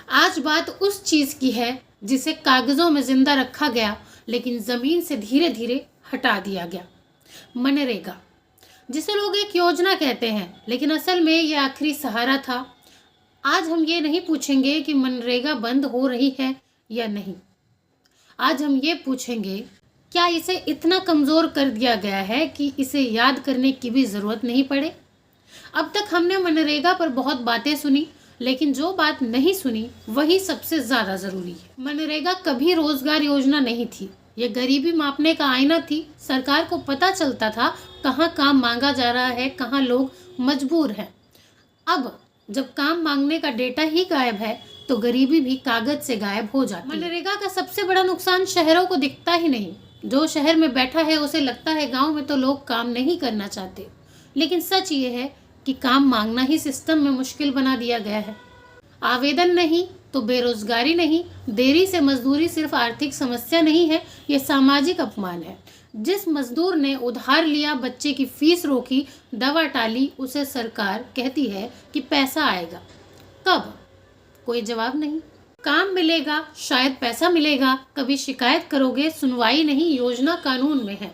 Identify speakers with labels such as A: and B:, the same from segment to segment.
A: आज बात उस चीज की है जिसे कागजों में जिंदा रखा गया लेकिन जमीन से धीरे धीरे हटा दिया गया। मनरेगा, जिसे लोग एक योजना कहते हैं लेकिन असल में ये आखिरी सहारा था। आज हम ये नहीं पूछेंगे कि मनरेगा बंद हो रही है या नहीं। आज हम ये पूछेंगे, क्या इसे इतना कमजोर कर दिया गया है कि इसे याद करने की भी जरूरत नहीं पड़े। अब तक हमने मनरेगा पर बहुत बातें सुनी, लेकिन जो बात नहीं सुनी वही सबसे ज्यादा जरूरी है। मनरेगा कभी रोजगार योजना नहीं थी, ये गरीबी मापने का आईना थी। सरकार को पता चलता था कहाँ काम मांगा जा रहा है, कहाँ लोग मजबूर हैं। अब जब काम मांगने का डेटा ही गायब है तो गरीबी भी कागज से गायब हो जाती है। मनरेगा का सबसे बड़ा नुकसान शहरों को दिखता ही नहीं। जो शहर में बैठा है उसे लगता है गांव में तो लोग काम नहीं करना चाहते, लेकिन सच ये है कि काम मांगना ही सिस्टम में मुश्किल बना दिया गया है। आवेदन नहीं तो बेरोजगारी नहीं, देरी से मजदूरी सिर्फ आर्थिक समस्या नहीं है, ये सामाजिक अपमान है। जिस मजदूर ने उधार लिया, बच्चे की फीस रोकी, दवा टाली, उसे सरकार कहती है कि पैसा आएगा। कब? कोई जवाब नहीं। काम मिलेगा, शायद पैसा मिलेगा, कभी शिकायत करोगे, सुनवाई नहीं, योजना कानून में है,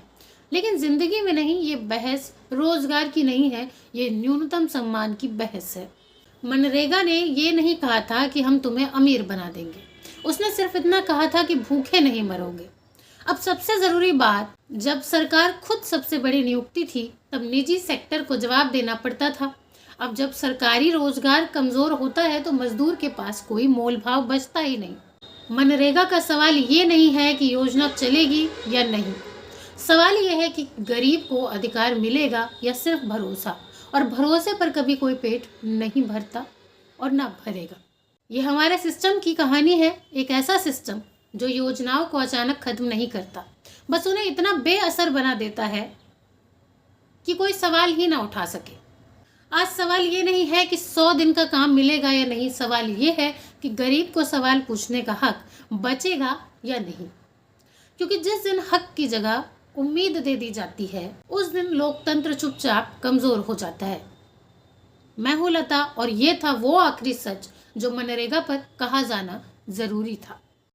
A: लेकिन जिंदगी में नहीं। ये बहस रोजगार की नहीं है, ये न्यूनतम सम्मान की बहस है। मनरेगा ने ये नहीं कहा था कि हम तुम्हें अमीर बना देंगे, उसने सिर्फ इतना कहा था कि भूखे नहीं मरोगे। अब सबसे जरूरी बात, जब सरकार खुद सबसे बड़ी नियुक्ति थी तब निजी सेक्टर को जवाब देना पड़ता था। अब जब सरकारी रोजगार कमजोर होता है तो मजदूर के पास कोई मोल भाव बचता ही नहीं। मनरेगा का सवाल ये नहीं है कि योजना चलेगी या नहीं, सवाल यह है कि गरीब को अधिकार मिलेगा या सिर्फ भरोसा, और भरोसे पर कभी कोई पेट नहीं भरता और ना भरेगा। ये हमारे सिस्टम की कहानी है, एक ऐसा सिस्टम जो योजनाओं को अचानक खत्म नहीं करता, बस उन्हें इतना बेअसर बना देता है कि कोई सवाल ही ना उठा सके। आज सवाल ये नहीं है कि 100 दिन का काम मिलेगा या नहीं, सवाल ये है कि गरीब को सवाल पूछने का हक बचेगा या नहीं। क्योंकि जिस दिन हक की जगह उम्मीद दे दी जाती है उस दिन लोकतंत्र चुपचाप कमजोर हो जाता है। मैं हूं लता और ये था वो आखिरी सच जो मनरेगा पर कहा जाना जरूरी था।